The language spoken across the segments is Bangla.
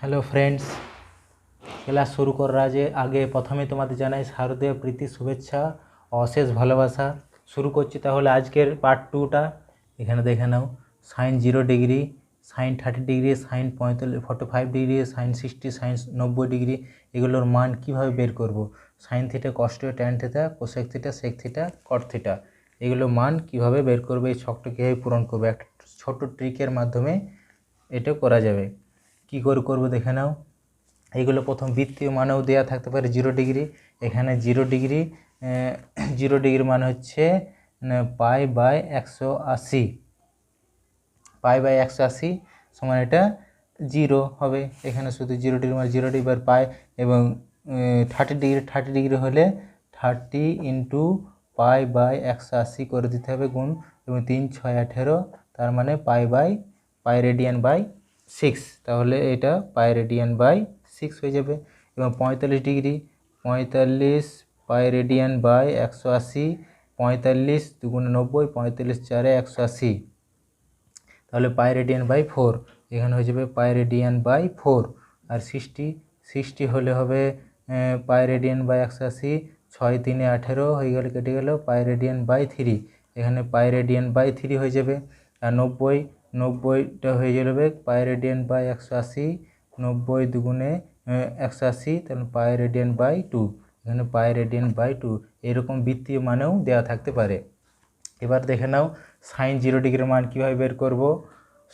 হ্যালো ফ্রেন্ডস, ক্লাস শুরু করার আগে প্রথমে তোমাদের জানাই শারদীয় প্রীতি শুভেচ্ছা ও অশেষ ভালোবাসা। শুরু করছি তাহলে আজকের পার্ট 2টা। এখানে দেখে নাও sine 0 degree, sine 30 degree, sine 45 degree, sine 60, sine 90 degree, এগুলোর মান কিভাবে বের করব। Sine theta, cos theta, tan theta, cosec theta, sec theta, cot theta, এগুলোর মান কিভাবে বের করবে, এই ছকটা কীভাবে পূরণ করবে, একটা ছোট ট্রিকের মাধ্যমে এটা করা যাবে। কি করে করবো দেখে নাও। এইগুলো প্রথম বৃত্তীয় মানেও দেওয়া থাকতে পারে 0 ডিগ্রি। এখানে 0 ডিগ্রি, 0 ডিগ্রি মান হচ্ছে π/180, π/180 সমান এটা 0 হবে। এখানে শুধু 0 ডিগ্রি মানে 0 ডিগ্রি পাই, এবং 30 ডিগ্রি হলে 30 × π/180 করে দিতে হবে গুণ, এবং 3 × 6 = 18, তার মানে π/6, তাহলে এটা π/6 হয়ে যাবে। এবং 45 ডিগ্রি, 45 π/180, 45 × 2 = 90, 45 × 4 = 180, তাহলে π/4, এখানে হয়ে যাবে π/4। আর 60 হলে হবে π/180, 6 × 3 = 18 হয়ে গেল, কেটে গেল, π/3, এখানে π/3 হয়ে যাবে। আর 90টা হয়ে যাবে π/180, 90 × 2 = 180, তাহলে π/2, এখানে π/2। এরকম বৃত্তীয় মানেও দেওয়া থাকতে পারে। এবার দেখে নাও সাইন 0 ডিগ্রির মান কীভাবে বের করব।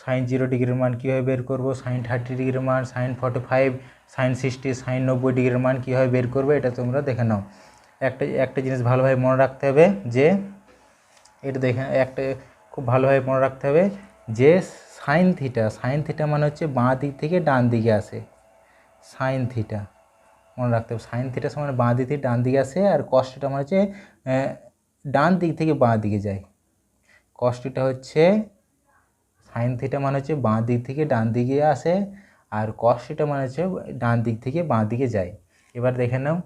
সাইন 0 ডিগ্রির মান কীভাবে বের করব, সাইন 30 ডিগ্রির মান, সাইন 45, সাইন 60, সাইন 90 ডিগ্রির মান কীভাবে বের করবে, এটা তোমরা দেখে নাও। একটা জিনিস ভালোভাবে মনে রাখতে হবে, যে এটা দেখে একটা খুব ভালোভাবে মনে রাখতে হবে যে সাইন থিটা মানে হচ্ছে বাঁ দিক থেকে ডান দিকে আসে। সাইন থিটা মনে রাখতে হবে, সাইন থিটা সমান বাঁ দিক থেকে ডান দিকে আসে। আর কস থিটা মানে হচ্ছে ডান দিক থেকে বাঁ দিকে যায়। কস থিটা হচ্ছে, সাইন থিটা মানে হচ্ছে বাঁ দিক থেকে ডান দিকে আসে, আর কস থিটা মানে হচ্ছে ডান দিক থেকে বাঁ দিকে যায়। এবার দেখে নাও,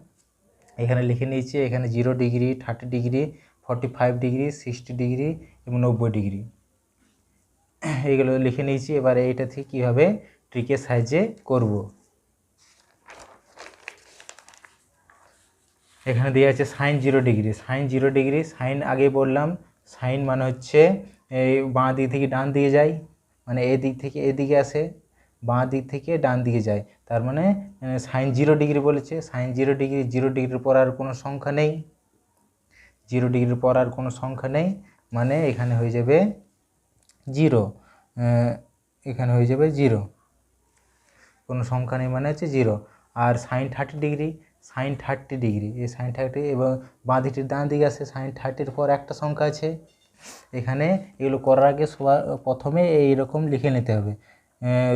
এখানে লিখে নিয়েছি, এখানে 0 ডিগ্রি, 30 ডিগ্রি, 45 ডিগ্রি, 60 ডিগ্রি এবং 90 ডিগ্রি, এইগুলো লিখে নিয়েছি। এবার এইটা থেকে কীভাবে ট্রিকের সাহায্যে করব। এখানে দেওয়া আছে sine 0 degree, sine 0 degree, sine আগে বললাম, সাইন মানে হচ্ছে এই বাঁ দিক থেকে ডান দিকে যায়, মানে এই দিক থেকে এদিকে আসে, বাঁ দিক থেকে ডান দিকে যায়, তার মানে সাইন 0 ডিগ্রি বলেছে। সাইন 0 ডিগ্রি, 0 ডিগ্রির পর আর কোনো সংখ্যা নেই, 0 ডিগ্রির পর আর কোনো সংখ্যা নেই, মানে এখানে হয়ে যাবে 0, এখানে হয়ে যাবে 0, কোনো সংখ্যা নেই মানে হচ্ছে 0। আর সাইন 30 ডিগ্রি, সাইন 30 ডিগ্রি, এই সাইন 30 এবং বাঁ দিকটির ডান দিকে আসে, সাইন 30-র পর একটা সংখ্যা আছে। এখানে এগুলো করার আগে প্রথমে এইরকম লিখে নিতে হবে,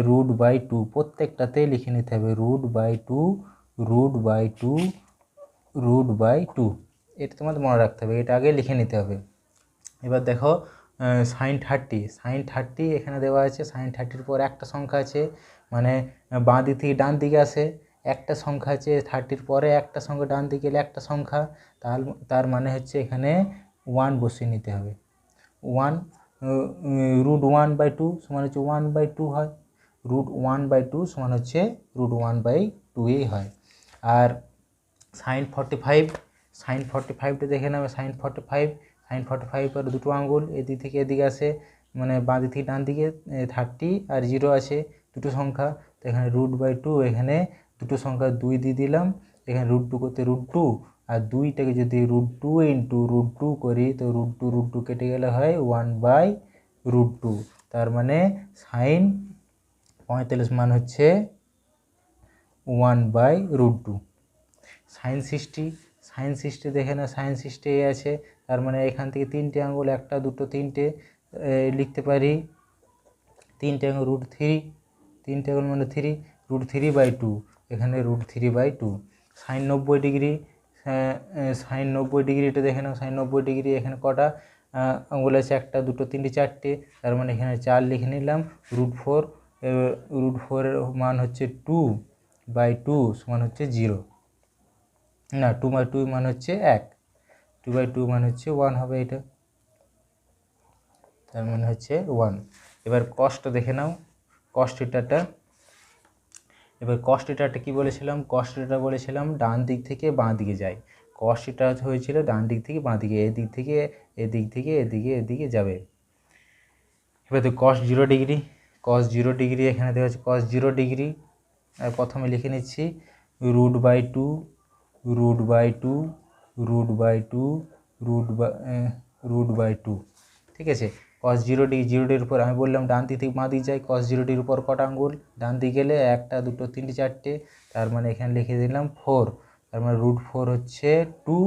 √/2, প্রত্যেকটাতে লিখে নিতে হবে √/2, √/2, √/2, এটা তোমাদের মনে রাখতে হবে, এটা আগে লিখে নিতে হবে। এবার দেখো সাইন 30, এখানে দেওয়া আছে, সাইন 30-র পর একটা সংখ্যা আছে, মানে বাঁ দিক থেকে ডান দিকে আসে, একটা সংখ্যা আছে, 30-র পরে একটা সংখ্যা ডান দিকে এলে একটা সংখ্যা, তার মানে হচ্ছে এখানে 1 বসিয়ে নিতে হবে। 1 √1/2 সমান হচ্ছে 1/2 হয়, √1/2 সমান হচ্ছে √1/2ই হয়। আর সাইন 45টা দেখে নেবে, সাইন 45 পর দুটো আঙুল এদিক থেকে এদিকে আসে, মানে বাঁ দিক থেকে ডান দিকে, 30 আর 0 আছে, দুটো সংখ্যা, তো এখানে √/2, এখানে দুটো সংখ্যা 2 দিয়ে দিলাম, এখানে √2 করতে √2, আর 2টাকে যদি √2 × √2 করি, তো √2 কেটে গেলে হয় 1/√2, তার মানে সাইন 45 মান হচ্ছে 1/√2। সাইন 60 দেখে না, সাইন 60 আছে, তার মানে এখান থেকে 3টে আঙুল, 1, 2, 3টে লিখতে পারি, 3টে আঙুল √3, 3টে আঙুল মানে 3, √3/2, এখানে √3/2। সাইন 90 ডিগ্রি, সাইন 90 ডিগ্রিটা দেখে নাও, সাইন 90 ডিগ্রি, এখানে কটা আঙুল আছে, 1, 2, 3, 4টে, তার মানে এখানে 4 লিখে নিলাম। √4, √4-এর মান হচ্ছে 2/2 সমান হচ্ছে 0, না 2/2 মান হচ্ছে 1, 2/2 মান হচ্ছে 1 হবে, এটা তার মানে হচ্ছে 1। এবার কসটা দেখে নাও, কস থিটাটা, এবার কস থিটাটা কী বলেছিলাম, কস থিটা বলেছিলাম ডান দিক থেকে বাঁ দিকে যায়। কস থিটা হয়েছিল ডান দিক থেকে বাঁ দিকে, এদিক থেকে এদিক থেকে এদিকে যাবে। এবার তো কস 0 ডিগ্রি, কস 0 ডিগ্রি এখানে দেওয়া আছে কস 0 ডিগ্রি। প্রথমে লিখে নিচ্ছি √/2 √/2 √/2 √/2, ঠিক আছে। কস 0 ডিগ্রি, 0 ডিগ্রির উপর আমি বললাম ডান দিক থেকে বাঁ দিকে যাই, কস 0 ডিগ্রির উপর কটা আঙ্গুল, ডান দিকে গেলে 1 2 3 4, তার মানে এখানে লিখে দিলাম 4, তার মানে √4 হচ্ছে 2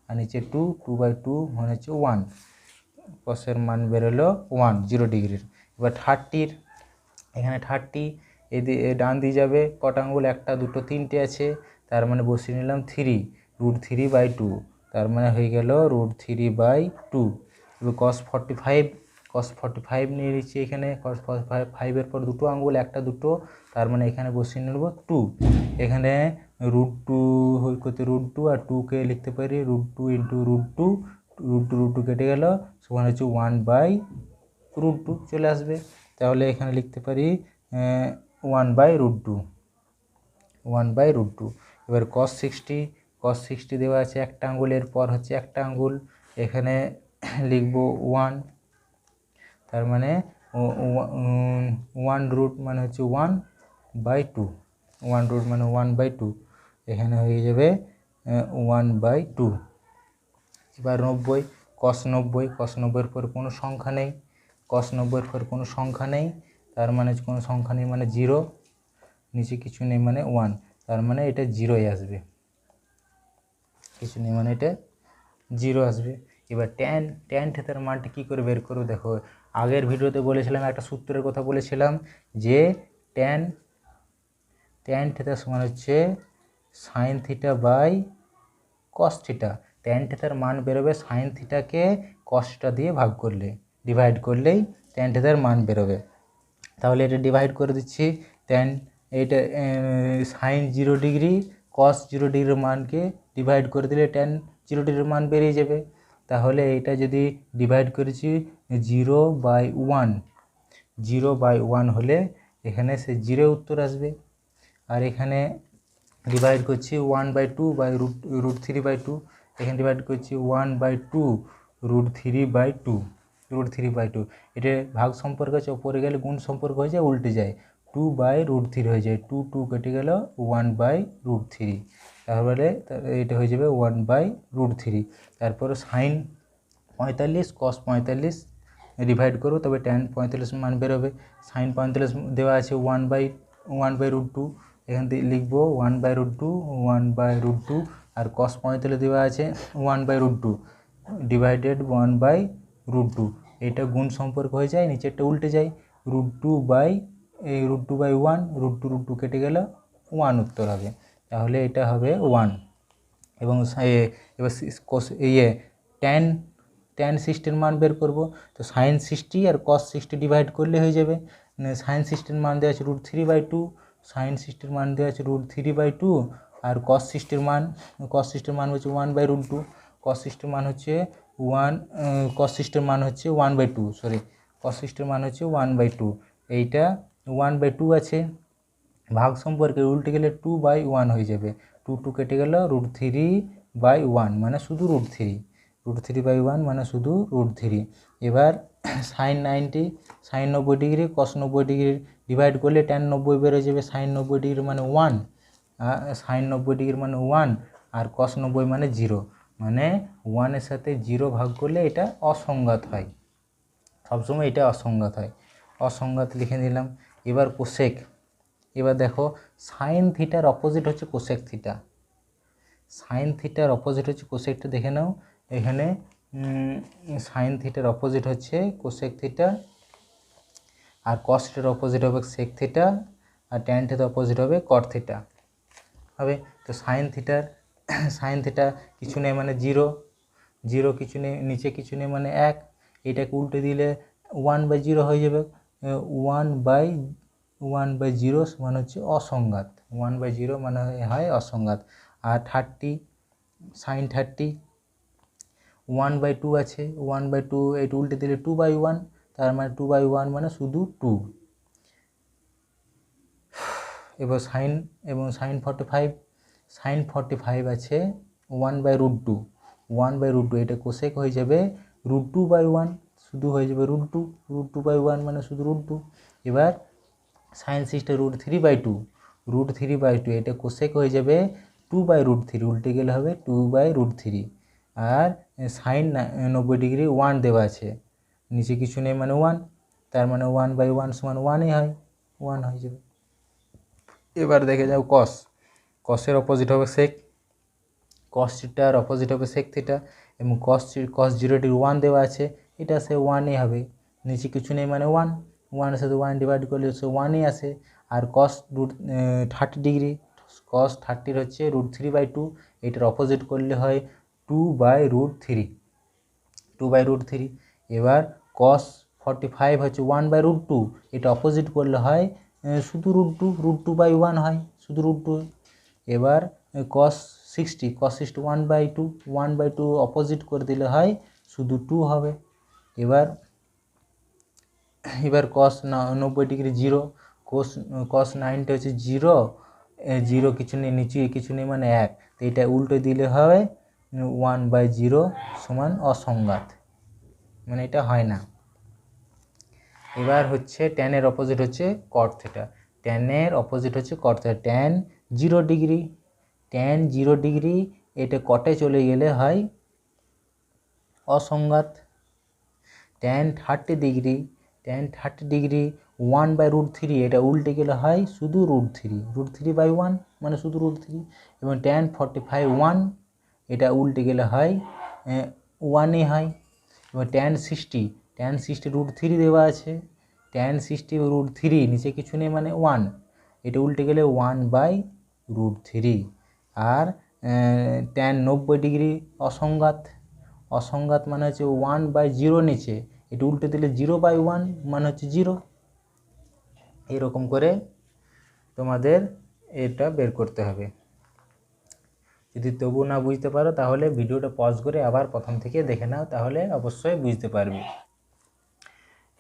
আর নিচে 2/2 মানে হচ্ছে 1, কসের মান বেরোলো 1 0 ডিগ্রির। এবার 30, এখানে 30 এদিকে ডান দিয়ে যাবে কটা আঙ্গুল, 1 2 3 আছে, তার মানে বসিয়ে নিলাম 3 √3/2, তার মানে হয়ে গেল √3/2। এবার cos 45 নিয়ে নিচ্ছি এখানে, cos 5 পর দুটো আঙ্গুল, 1 2, তার মানে এখানে বসিয়ে নেব 2। এখানে √2 করতে √2 আর 2কে লিখতে পারি √2 × √2, √2 কেটে গেল, সমান হচ্ছে 1/√2 চলে আসবে। তাহলে এখানে লিখতে পারি 1/√2। এবার cos 60 দেওয়া আছে একটা আঙ্গুলের পর হচ্ছে একটা আঙ্গুল, এখানে লিখব 1, তার মানে 1√, মানে হচ্ছে 1/2, 1√, মানে 1/2, এখানে হয়ে যাবে 1/2। এবার 90, cos 90 পর কোনো সংখ্যা নেই, cos 90 পর কোনো সংখ্যা নেই, তার মানে কোনো সংখ্যা নেই মানে 0, নিচে কিছু নেই মানে 1, তার মানে এটা 0ই আসবে, কিছু নেই মানে এটা 0 আসবে। এবার ট্যান থিটার মানটা কী করে বের করবো, দেখো আগের ভিডিওতে বলেছিলাম একটা সূত্রের কথা বলেছিলাম যে ট্যান থিটা সমান হচ্ছে sine theta by cos theta. Tan থিটার মান বেরোবে সাইন থিটাকে কস থিটা দিয়ে ভাগ করলে, ডিভাইড করলেই ট্যান থিটার মান বেরোবে। তাহলে এটা ডিভাইড করে দিচ্ছি, এইটা সাইন 0 ডিগ্রি কস 0 ডিগ্রির মানকে ডিভাইড করে দিলে ট্যান 0 ডিগ্রির মান বেরিয়ে যাবে। তাহলে এটা যদি ডিভাইড করেছি 0/1 হলে এখানে সে 0 উত্তর আসবে। আর এখানে ডিভাইড করছি 1/2/√3/2, এখানে ডিভাইড করছি 1/2 √3/2, এটা ভাগ সম্পর্ক আছে, ওপরে গেলে গুণ সম্পর্ক হয়ে যায়, উল্টে যায়, 2/√3 হয়ে যায়, 2 কেটে গেল 1/√3, তাহলে এটা হয়ে যাবে 1/√3। তারপরে সাইন 45 cos 45 ডিভাইড করবো, তবে ট্যান 45 মান বেরোবে। সাইন 45 দেওয়া আছে 1/√2, এখান থেকে লিখবো 1/√2 আর cos 45 দেওয়া আছে 1/√2 ডিভাইডেড 1/√2, এটা গুণ সম্পর্ক হয়ে যায়, নিচেরটা উল্টে যায়, √2/1, √2 কেটে গেল 1 উত্তর হবে। তাহলে এটা হবে 1। এবং এবার ট্যান 60 মান বের করব, তো সাইন 60 আর cos 60 ডিভাইড করলে হয়ে যাবে। সাইন 60 মান দেওয়া আছে √3/2, সাইন 60 মান দেওয়া আছে √3/2, আর cos 60 মান হচ্ছে 1/√2, cos 60 মান হচ্ছে 1/2, এইটা 1/2 আছে, ভাগ সম্পর্কে উল্টে গেলে 2/1 হয়ে যাবে, 2 কেটে গেল, √3/1 মানে শুধু √3/1 মানে শুধু √3। এবার sine 90 degree cos 90 degree divide করলে ট্যান 90 বেরোয় যাবে, সাইন 90 ডিগ্রি মানে 1, সাইন 90 ডিগ্রি মানে 1 আর cos 90 মানে 0, মানে 1-এর সাথে 0 ভাগ করলে এটা অসংঘাত হয়, সবসময় এটা অসংঘাত হয়, অসংঘাত লিখে নিলাম। এবার কোসেক, এবার দেখো সাইন থিটার অপোজিট হচ্ছে কোসেক থিটা, সাইন থিটার অপোজিট হচ্ছে কোসেকটা দেখে নাও, এখানে সাইন থিটার অপোজিট হচ্ছে কোসেক থিটা, আর কস থিটার অপোজিট হবে সেক থিটা, আর ট্যান থিটার অপোজিট হবে কট থিটা হবে। তো সাইন থিটা কিছু নেই মানে 0 কিছু নেই, নিচে কিছু নেই মানে 1, এটাকে উল্টে দিলে 1/0 হয়ে যাবে, 1/0 মানে হচ্ছে অসংঘাত, 1/0 মানে হয় অসংঘাত। আর 30 সাইন 30 1/2 আছে, 1/2 এটা উল্টে দিলে 2/1, তার মানে 2/1 মানে শুধু 2। এবার সাইন 45 আছে 1/√2 1/√2 এটা কোসেক হয়ে যাবে √2/1 শুধু হয়ে যাবে √2 মানে শুধু √2। এবার সাইন 60 √3/2 √3/2 এটা কোসেক হয়ে যাবে 2/√3 উল্টে গেলে হবে 2/√3। আর সাইন 90 ডিগ্রি 1 দেওয়া আছে, নিচে কিছু নেই মানে 1, তার মানে 1/1 সমান 1ই হয়, 1 হয়ে যাবে। এবার দেখে যাও কসের অপোজিট হবে সেক, কস থিটার অপোজিট হবে সেক থিটা, এবং কস 0 ডিগ্রি 1 দেওয়া আছে, এটা সে 1ই হবে, নিচে কিছু নেই মানে 1, 1 সাথে 1 ডিভাইড করলে সে 1ই আসে। আর কস 30 ডিগ্রি, কস 30 হচ্ছে √3/2, এটার অপোজিট করলে হয় 2/√3। এবার কস 45 হচ্ছে 1/√2, এটা অপোজিট করলে হয় শুধু √2/1 হয়, শুধু √2। এবার কস 60 1/2 অপোজিট করে দিলে হয় শুধু 2 হবে। এবার কস 90 ডিগ্রি 0, কস 90 হচ্ছে 0 কিছু নেই, নিচে কিছু নেই মানে 1, তো এটা উল্টে দিলে হবে 1/0 সমান অসংজ্ঞাত, মানে এটা হয় না। এবার হচ্ছে ট্যানের অপোজিট হচ্ছে কট থিটা, ট্যানের অপোজিট হচ্ছে কট থিটা, ট্যান 0 ডিগ্রি এটা কটে চলে গেলে হয় অসংজ্ঞাত। ট্যান 30 ডিগ্রি 1/√3 এটা উল্টে গেলে হয় শুধু √3/1 মানে শুধু √3। এবং ট্যান 45 1 এটা উল্টে গেলে হয় 1ই হয়। এবার ট্যান 60 √3 দেওয়া আছে, ট্যান 60 √3 নিচে কিছু নেই মানে 1, এটা উল্টে গেলে 1/√3। আর ট্যান 90 ডিগ্রি অসংজ্ঞাত মানে হচ্ছে 1/0 নিচে, এটা উল্টে দিলে 0/1 মানে হচ্ছে 0। এরকম করে তোমাদের এটা বের করতে হবে। যদি তবু না বুঝতে পারো তাহলে ভিডিওটা পজ করে আবার প্রথম থেকে দেখে নাও, তাহলে অবশ্যই বুঝতে পারবে।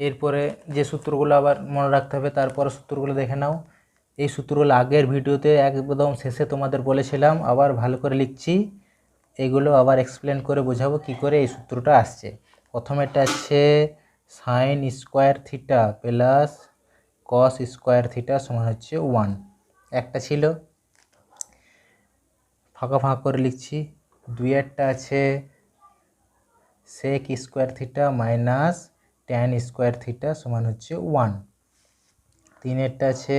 এরপরে যে সূত্রগুলো আবার মনে রাখতে হবে, তারপরে সূত্রগুলো দেখে নাও। এই সূত্রগুলো আগের ভিডিওতে একদম শেষে তোমাদের বলেছিলাম, আবার ভালো করে লিখছি, এগুলো আবার এক্সপ্লেন করে বোঝাবো কি করে এই সূত্রটা আসছে। প্রথমেরটা আছে sign square theta plus cos square theta সমান হচ্ছে 1, একটা ছিল, ফাঁকা করে লিখছি। দুইয়েরটা আছে sec square theta minus tan square theta সমান হচ্ছে 1। তিনেরটা আছে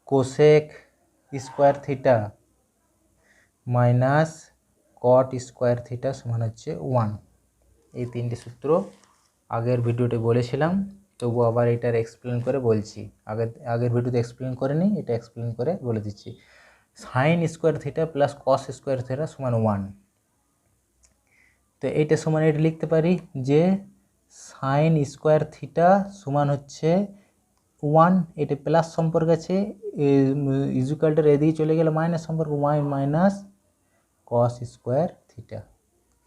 cosec square theta minus cot square theta সমান হচ্ছে 1। এই তিনটি সূত্র আগের ভিডিওতে বলেছিলাম, তবু আবার এটার এক্সপ্লেন করে বলছি। আগের ভিডিওতে এক্সপ্লেন করে নিই, এটা এক্সপ্লেন করে বলে দিচ্ছি। Sign square theta plus cos square theta সমান 1, তো এইটা সমান এটা লিখতে পারি যে সাইন স্কোয়ার থিটা সমান হচ্ছে 1, এটা প্লাস সম্পর্ক আছে, ইজুকালটার এদিকে চলে গেলে মাইনাস সম্পর্ক, মাইনাস কস স্কোয়ার থিটা,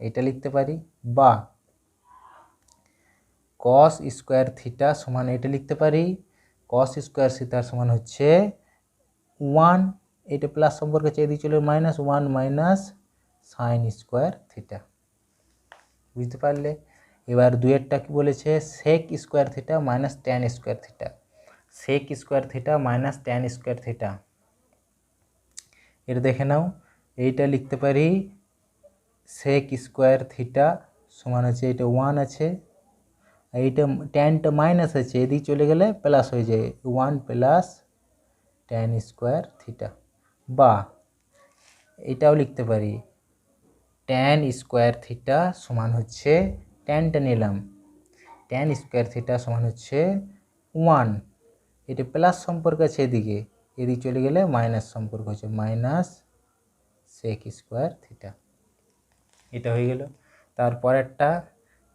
এটা লিখতে পারি। বা কস স্কোয়ার থিটা সমান এটা লিখতে পারি, কস স্কোয়ার থিটা সমান হচ্ছে 1, এটা প্লাস সম্পর্ক আছে, এদিকে চলে -1 মাইনাস সাইন স্কোয়ার থিটা, বুঝতে পারলে। এবার দুইয়েরটা কি বলেছে, sec square theta minus tan square theta, sec square theta minus tan square theta, এটা দেখে নাও। এইটা লিখতে পারি সেক স্কোয়ার থিটা সমান হচ্ছে, এটা 1 আছে, এইটা ট্যানটা মাইনাস আছে, এদিকে চলে গেলে প্লাস হয়ে যায়, 1 প্লাস ট্যান স্কোয়ার থিটা। বা এটাও লিখতে পারি ট্যান স্কোয়ার থিটা সমান হচ্ছে, ট্যানটা নিলাম, ট্যান স্কোয়ার থিটা সমান হচ্ছে 1, এটা প্লাস সম্পর্ক আছে, এদিকে চলে গেলে মাইনাস সম্পর্ক হচ্ছে, মাইনাস সেক স্কোয়ার থিটা, এটা হয়ে গেল। তারপর একটা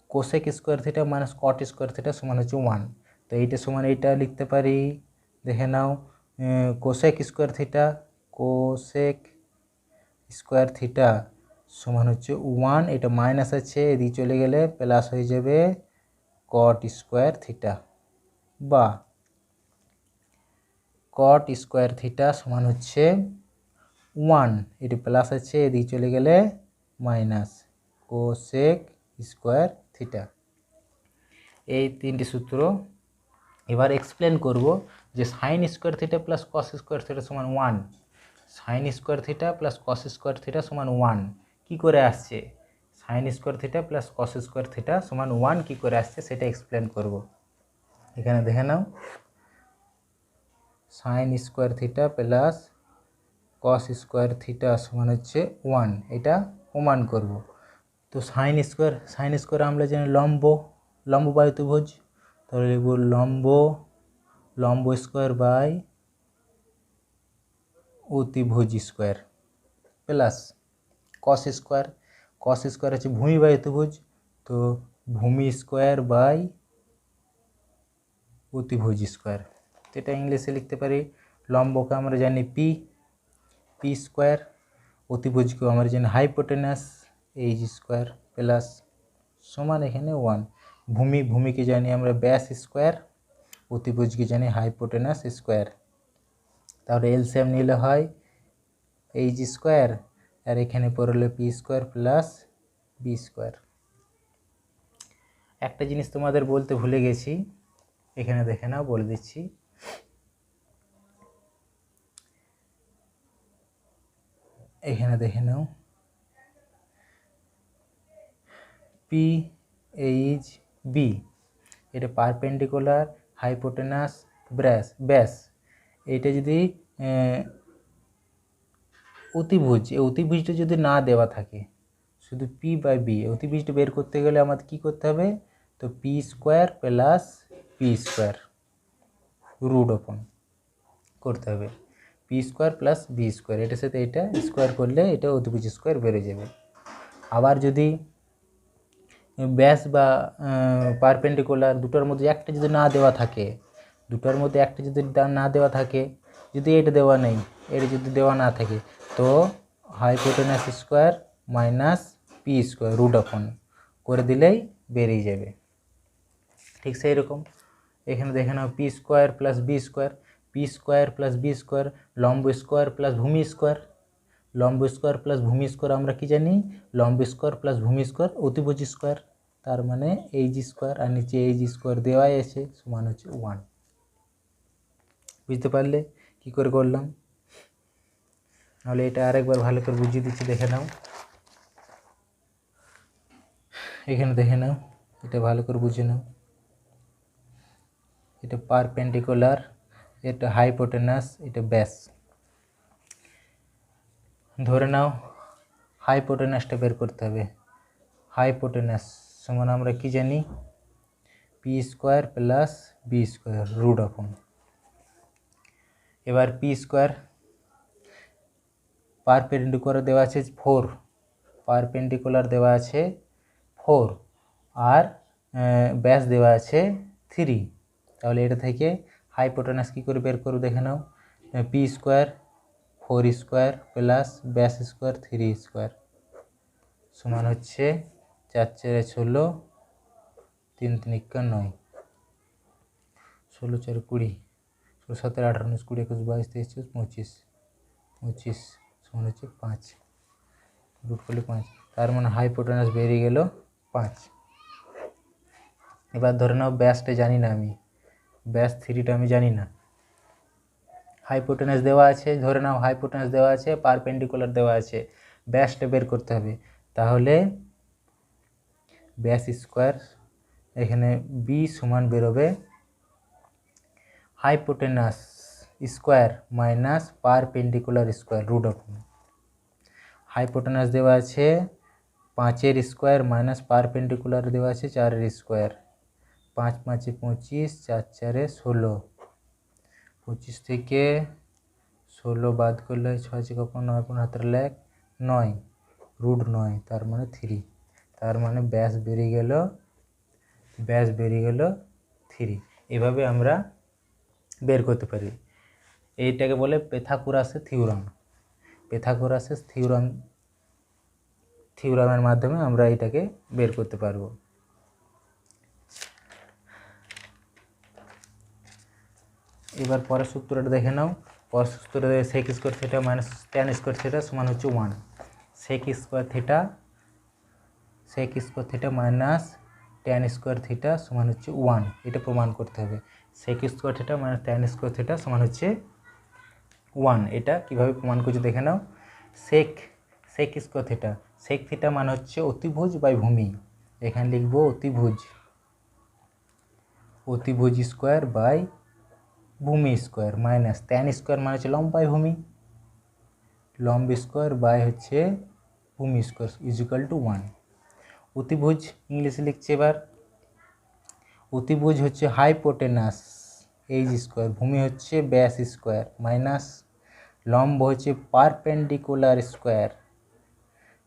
cosec square theta minus cot square theta সমান হচ্ছে 1, তো এইটা সমান এইটা লিখতে পারি, দেখে নাও। কোসেক স্কোয়ার থিটা সমান হচ্ছে 1, এটা মাইনাস আছে, এদিকে চলে গেলে প্লাস হয়ে যাবে কট স্কোয়ার থিটা বা কট স্কোয়ার থিটা সমান হচ্ছে 1, এটি প্লাস আছে, এদিকে চলে গেলে মাইনাস কোসেক স্কোয়ার থিটা। এই তিনটি সূত্র এবার এক্সপ্লেন করব যে sign square theta plus cos square theta সমান 1, sine square theta plus cos square theta সমান 1 কী করে আসছে, sign square theta plus cos square theta সমান 1 কী করে আসছে সেটা এক্সপ্লেন করব। এখানে দেখে নাও, sine square theta plus cos square theta সমান হচ্ছে 1, এটা প্রমাণ করব। তো সাইন স্কোয়ার আমরা জানি লম্ব বাই অতিভুজ, তাহলে লিখব লম্ব স্কোয়ার বাই অতিভুজ স্কোয়ার প্লাস কস স্কোয়ার হচ্ছে ভূমি বাই অতিভুজ, তো ভূমি স্কোয়ার বাই অতিভুজ স্কোয়ার। তো এটা ইংলিশে লিখতে পারি, লম্বকে আমরা জানি পি স্কোয়ার, অতিভুজকেও আমরা জানি হাইপোটেনাস এইচ স্কোয়ার প্লাস সমান এখানে 1, ভূমিকে জানি আমরা ব্যাস স্কোয়ার, অতিভুজকে জানি হাইপোটেনাস স্কোয়ার। তাহলে এলসিএম নিলে হয় এইচ স্কোয়ার আর এখানে পড়লে P square plus B square. একটা জিনিস তোমাদের বলতে ভুলে গেছি, এখানে দেখে নাও, বলে দিচ্ছি। এখানে দেখে নাও, পি এইচ বি এটা পারপেন্ডিকুলার, হাইপোটেনাস, ব্যাস। এটা যদি অতিভুজটা যদি না দেওয়া থাকে, শুধু পি বাই বি, অতিভুজটা বের করতে গেলে আমাদের কী করতে হবে, তো P square plus P square root open করতে হবে, P square plus B square, এটার সাথে এটা স্কোয়ার করলে এটা অতিভুজ স্কোয়ার বেড়ে যাবে। আবার যদি ব্যাস বা পারপেন্ডিকুলার দুটোর মধ্যে একটা যদি না দেওয়া থাকে, যদি এটা দেওয়া নেই, এটা যদি দেওয়া না থাকে, তো hypotenuse square minus P square root অপন করে দিলেই বেরিয়ে যাবে। ঠিক সেই রকম এখানে দেখে নাও, P square plus B square, লম্ব স্কোয়ার প্লাস ভূমি স্কোয়ার, আমরা কি জানি, লম্ব স্কোয়ার প্লাস ভূমি স্কোয়ার অতিভুজ স্কোয়ার, তার মানে এইচ স্কোয়ার, আর নিচে এইচ স্কোয়ার দেওয়াই আছে, সমান হচ্ছে 1। বুঝতে পারলে কি করে করলাম? তাহলে এটা আরেকবার ভালো করে বুঝিয়ে দিচ্ছি, দেখে নাও। এখানে দেখে নাও, এটা ভালো করে বুঝে নাও, এটা পারপেন্ডিকুলার, এটা হাইপোটেনাস, এটা ব্যাস। ধরে নাও হাইপোটেনাসটা বের করতে হবে, হাইপোটেনাস সমান আমরা কি জানি, P square plus B square root open. এবার পি স্কোয়ার পারপেন্ডিকুলার দেওয়া আছে 4, আর ব্যাস দেওয়া আছে 3, তাহলে এটা থেকে হাইপোটেনাস কী করে বের করব দেখে নাও, পি স্কোয়ার 4 স্কোয়ার প্লাস ব্যাস স্কোয়ার 3 স্কোয়ার সমান হচ্ছে 4 4 16, 3 3 9, 16 4 20, 16 17 18 19 20 21 22 23 25 সমান হচ্ছে 5, রুট করলে 5, তার মানে হাইপোটেনাস বেরিয়ে গেল 5। এবার ধরে নাও ব্যাসটা জানি না আমি, ব্যাস 3টা আমি জানি না, হাইপোটেনাস দেওয়া আছে, ধরে নাও হাইপোটেনাস দেওয়া আছে, পারপেন্ডিকুলার দেওয়া আছে, ব্যাসটা বের করতে হবে। তাহলে ব্যাস স্কোয়ার, এখানে বি সমান বেরোবে hypotenuse square minus perpendicular square root of, hypotenuse দেওয়া আছে 5 স্কোয়ার মাইনাস পারপেন্ডিকুলার দেওয়া আছে 4 স্কোয়ার, 5 5 25, 4 4 16, 25 থেকে 16 বাদ করলে 6 6 9 15 1 9, রুট 9, তার মানে 3, তার মানে ব্যাস বেরিয়ে গেল 3। এভাবে আমরা বের করতে পারি। এইটাকে বলে পাইথাগোরাসের থিওরামের মাধ্যমে আমরা এটাকে বের করতে পারবো। এবার পরের সূত্রটা দেখে নাও। পরের সূত্রে sec square theta minus tan square theta সমান হচ্ছে 1। Sec square theta minus tan square theta সমান হচ্ছে 1, এটা প্রমাণ করতে হবে। Sec square theta minus tan square theta সমান হচ্ছে 1, এটা কীভাবে প্রমাণ করছে দেখে নাও। Sec square theta, sec theta মানে হচ্ছে অতিভুজ বাই ভূমি, এখানে লিখবো অতিভুজ স্কোয়ার বাই ভূমি স্কোয়ার মাইনাস ট্যান স্কোয়ার মানে হচ্ছে লম্ব বাই ভূমি, লম্ব স্কোয়ার বাই হচ্ছে ভূমি স্কোয়ার ইজিক্যাল টু 1। অতিভুজ ইংলিশে লিখছে এবার। অতিভুজ হচ্ছে হাইপোটেনাস এইচ স্কোয়ার, ভূমি হচ্ছে ব্যাস স্কোয়ার মাইনাস লম্ব হচ্ছে পারপেন্ডিকুলার স্কোয়ার,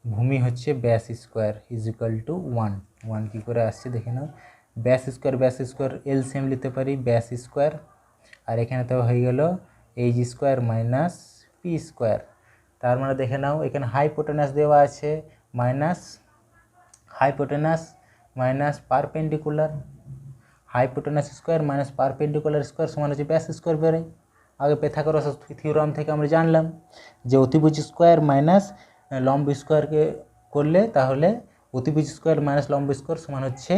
ভূমি হচ্ছে ব্যাস স্কোয়ার ইজিক্যাল টু 1। কী করে আসছে দেখে নাও। ব্যাস স্কোয়ার এলসিএম নিতে পারি, ব্যাস স্কোয়ার আর এখানে তো হয়ে গেল H square minus P square. তার মানে দেখে নাও এখানে হাইপোটেনাস দেওয়া আছে minus perpendicular, hypotenuse square minus perpendicular square সমান হচ্ছে ব্যাস স্কোয়ার বেরোয়। আগে পাইথাগোরাস থিওরাম থেকে আমরা জানলাম যে অতিভুজ স্কোয়ার মাইনাস লম্ব স্কোয়ারকে করলে তাহলে অতিভুজ স্কোয়ার মাইনাস লম্ব স্কোয়ার সমান হচ্ছে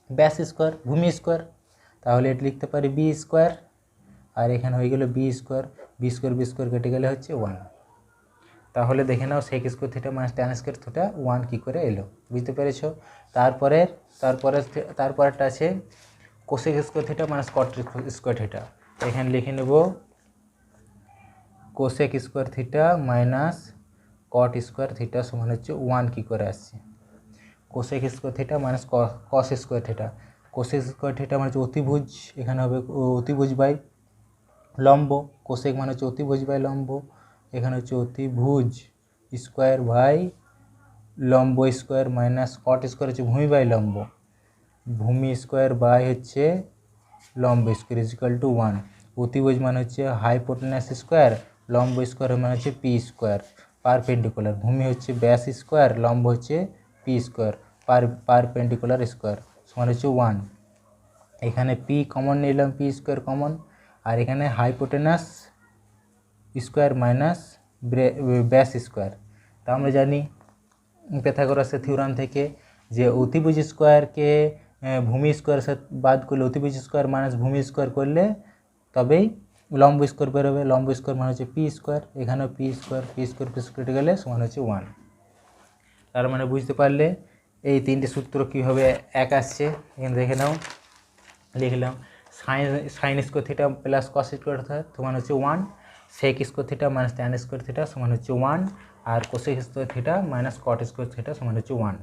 ব্যাস স্কোয়ার ভূমি স্কোয়ার, তাহলে এটা লিখতে পারি বি স্কোয়ার আর এখানে হয়ে গেল বি স্কোয়ার কেটে গেলে হচ্ছে 1। তাহলে দেখে নাও sec square theta minus tan square theta 1 কী করে এলো, বুঝতে পেরেছ। তারপরেরটা আছে cosec square theta minus cot square theta, এখানে লিখে নেব cosec square theta minus cot square theta সমান হচ্ছে 1 কী করে আসছে। Cosec square theta minus cos square theta, cosec square theta মানে হচ্ছে অতিভুজ, এখানে হবে অতিভুজ বাই লম্ব, কোসেক মানে হচ্ছে অতিভুজ বাই লম্ব, এখানে হচ্ছে অতিভুজ স্কোয়ার বাই লম্ব স্কোয়ার মাইনাস কট স্কোয়ার হচ্ছে ভূমি বাই লম্ব, ভূমি স্কোয়ার বাই হচ্ছে লম্ব স্কোয়ার ইজিক্যাল টু 1। অতিভুজ মানে হচ্ছে হাইপোটেনাস স্কোয়ার, লম্ব স্কোয়ার মানে হচ্ছে পি স্কোয়ার পারপেন্ডিকুলার, ভূমি হচ্ছে ব্যাস স্কোয়ার, লম্ব হচ্ছে পি স্কোয়ার পারপেন্ডিকুলার স্কোয়ার সমান হচ্ছে 1। এখানে পি কমন নিলাম, পি স্কোয়ার কমন, আর এখানে হাইপোটেনাস স্কোয়ার মাইনাস ব্যাস স্কোয়ার। তা আমরা জানি পাইথাগোরাসের থিওরাম থেকে যে অতিভুজ স্কোয়ারকে ভূমি স্কোয়ার সাথে বাদ করলে অতিভুজ স্কোয়ার মাইনাস ভূমি স্কোয়ার করলে তবেই লম্ব স্কোয়ার বেরোবে, লম্ব স্কোয়ার মানে হচ্ছে পি স্কোয়ার, এখানেও পি স্কোয়ার কেটে গেলে সমান হচ্ছে 1। তার মানে বুঝতে পারলে এই তিনটে সূত্র কীভাবে এক আসছে, এখানে দেখে নাও। লিখলাম sine square theta plus cos square theta সমান হচ্ছে 1, sec square theta minus tan square theta সমান হচ্ছে 1, আর cosec square theta minus cot square theta সমান হচ্ছে 1।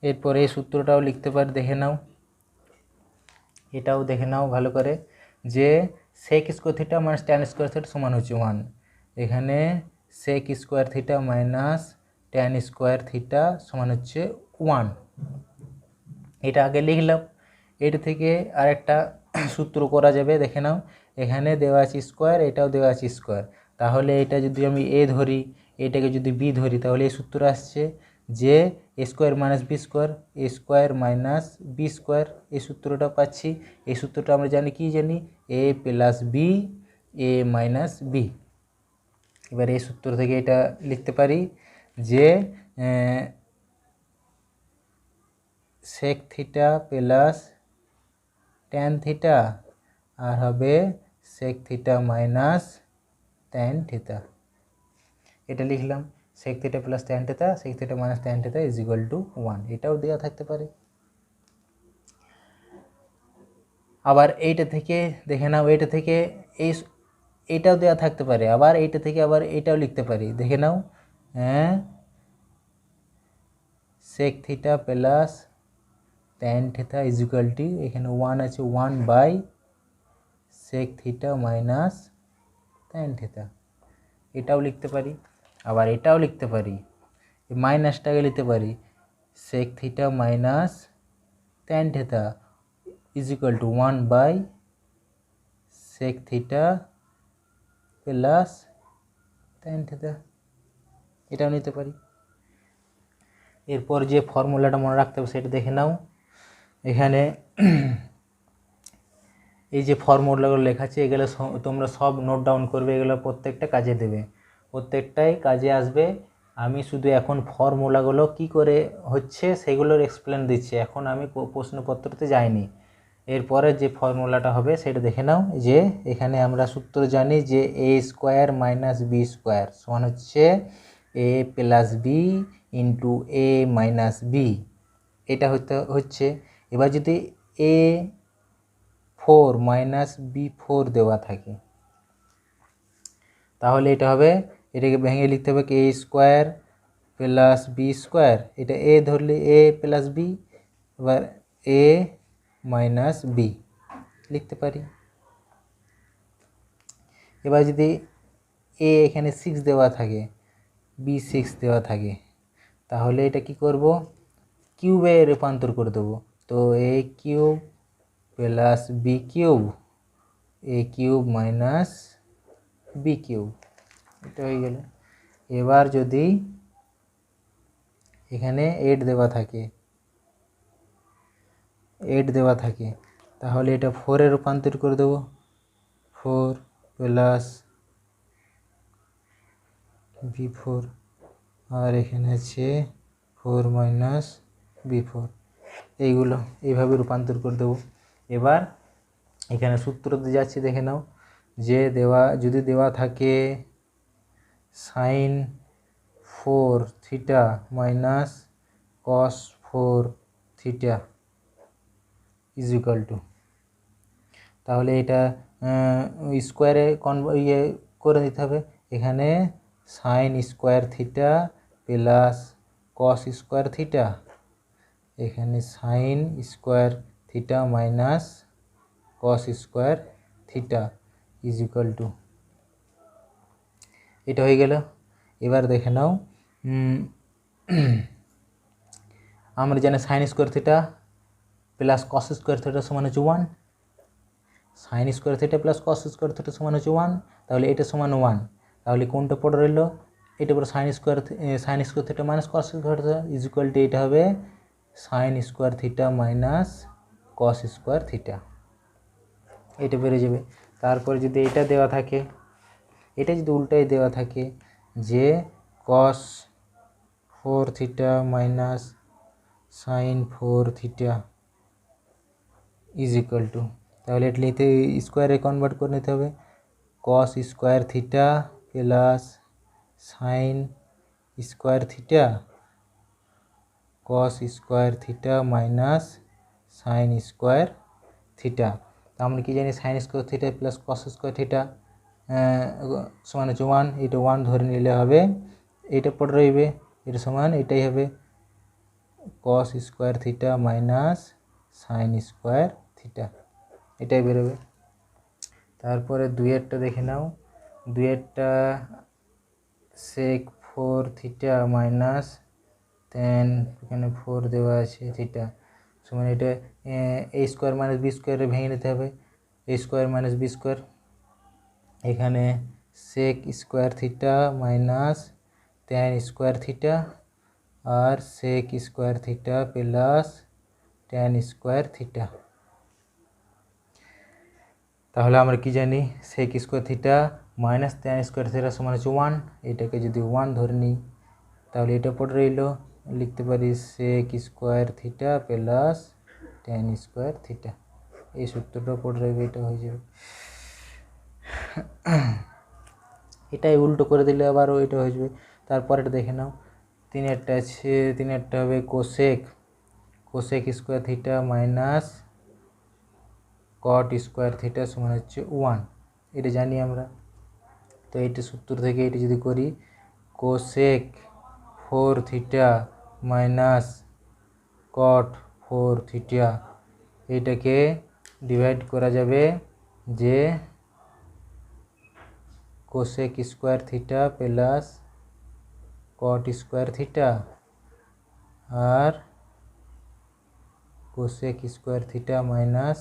এরপরে এই সূত্রটাও লিখতে পারি, দেখে নাও, এটাও দেখে নাও ভালো করে যে sec square theta minus tan square theta সমান হচ্ছে 1, এখানে sec square theta minus tan square theta সমান হচ্ছে 1, এটা আগে লিখলাম। এটা থেকে আরেকটা সূত্র করা যাবে, দেখে নাও। এখানে দেওয়া আছে স্কোয়ার, এটাও দেওয়া আছে স্কোয়ার, তাহলে এটা যদি আমি এ ধরি, এটাকে যদি বি ধরি, তাহলে এই সূত্র আসছে যে A square minus B square, এই সূত্রটা পাচ্ছি। এই সূত্রটা আমরা জানি, কি জানি, A plus B A minus B. এবার এই সূত্র থেকে এটা লিখতে পারি যে sec theta plus tan theta আর হবে sec theta minus tan theta, এটা লিখলাম। Sec theta plus tan theta, sec theta minus tan theta is equal to 1, এটাও দেওয়া থাকতে পারে। আবার এইটা থেকে দেখে নাও, এইটা থেকে এইটাও দেওয়া থাকতে পারে, আবার এইটা থেকে আবার এইটাও লিখতে পারি, দেখে নাও। Sec theta plus tan theta is equal to, এখানে 1 আছে, 1 by sec theta minus tan theta, এটাও লিখতে পারি। আবার এটাও লিখতে পারি, মাইনাসটাকে লিখতে পারি, sec theta minus tan theta is equal to 1 by sec theta plus tan theta, এটাও নিতে পারি। এরপর যে ফর্মুলাটা মনে রাখতে হবে সেটা দেখে নাও। এখানে এই যে ফর্মুলাগুলো লেখা আছে এগুলো তোমরা সব নোট ডাউন করবে, এগুলো প্রত্যেকটা কাজে দেবে, প্রত্যেকটাই কাজে আসবে। আমি শুধু এখন ফর্মুলাগুলো কি করে হচ্ছে সেগুলোর এক্সপ্লেন দিচ্ছি, এখন আমি প্রশ্নপত্রতে যাইনি। এরপরে যে ফর্মুলাটা হবে সেটা দেখে নাও। যে এখানে আমরা সূত্র জানি যে A square minus B square সমান হচ্ছে এ প্লাস বি ইন্টু এ মাইনাস বি, এটা হচ্ছে। এবার যদি এ 4 মাইনাস বি 4 দেওয়া থাকে তাহলে এটা হবে, এটাকে ভেঙে লিখতে হবে কি এ স্কোয়ার প্লাস বি স্কোয়ার, এটা এ ধরলে এ প্লাস বি, এবার এ মাইনাস বি লিখতে পারি। এবার যদি এ এখানে 6 দেওয়া থাকে, বি 6 দেওয়া থাকে, তাহলে এটা কি করব, কিউবে রূপান্তর করে দেবো। তো এ কিউব প্লাস বি কিউব, এ কিউব মাইনাস বি কিউব, এটা হয়ে গেল। এবার যদি এখানে 8 দেওয়া থাকে, 8 দেওয়া থাকে, তাহলে এটা 4-এ রূপান্তর করে দেবো, 4 প্লাস বি 4, আর এখানে আছে 4 মাইনাস বি 4, এইগুলো এইভাবে রূপান্তর করে দেবো। এবার এখানে সূত্রতে যাচ্ছি, দেখে নাও। যে যদি দেওয়া থাকে sine 4 theta minus cos 4 theta is equal to, তাহলে এটা স্কোয়ারে করে দিতে হবে। এখানে sine square theta plus cos square theta, এখানে sine square theta minus cos square theta is equal to, এটা হয়ে গেল। এবার দেখে নাও, আমরা জানি sine square theta plus cos square theta সমান হচ্ছে 1, sine square theta plus cos square theta সমান হচ্ছে 1, তাহলে এটা সমান 1, তাহলে কোনটা পড়ে রইল, এটা পরে sign square theta minus cos square theta is equal to, এটা হবে sign square theta minus cos square theta, এটা বেড়ে যাবে। তারপরে যদি এটা দেওয়া থাকে, এটা যদি উল্টাই দেওয়া থাকে যে কস 4 theta minus sine 4 theta is equal to, তাহলে এটা নিতে স্কোয়ারে কনভার্ট করে নিতে হবে, কস square theta plus sign square theta cos square theta minus sine square theta. তো আমরা কি জানি sine square theta plus cos square theta সমান হচ্ছে 1, এটা 1 ধরে নিলে হবে, এটা পড়ে রইবে, এটা সমান এটাই হবে কস square theta minus sine square theta, এটাই বেরোবে। তারপরে 2-এরটা দেখে নাও। 2-এরটা সেক 4 থিটা মাইনাস টেন, এখানে 4 দেওয়া আছে থিটা সমান, এটা এ স্কোয়ার মাইনাস বি স্কোয়ারে ভেঙে নিতে হবে, A square minus B square, এখানে sec square theta minus tan square theta আর sec square theta plus tan square theta. তাহলে আমরা কি জানি, sec square theta minus tan square theta সমান হচ্ছে 1, এটাকে যদি 1 ধরে নিই তাহলে এটা পড়ে রইল, লিখতে পারি sec square theta plus tan square theta, এই সূত্রটা পড়ে রইবে, এটা হয়ে যাবে। এটাই উল্টো করে দিলে আবারও এটা হয়ে যাবে। তারপরেটা দেখে নাও, 3-এরটা আছে, 3-এরটা হবে cosec square theta minus cot square theta সমান হচ্ছে 1, এটা জানি আমরা। তো এইটা সূত্র থেকে এটা যদি করি, cosec 4 theta minus cot 4 theta, এটাকে ডিভাইড করা যাবে যে cosec square theta plus cot square theta আর cosec square theta minus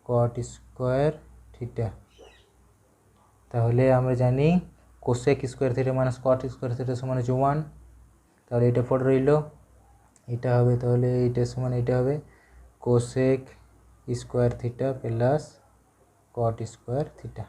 cot square theta. তাহলে আমরা জানি cosec square theta minus cot square theta সমান হচ্ছে 1, তাহলে এটা পড়ে রইল এটা হবে তাহলে এইটার সমান এটা হবে cosec square theta plus cot square theta.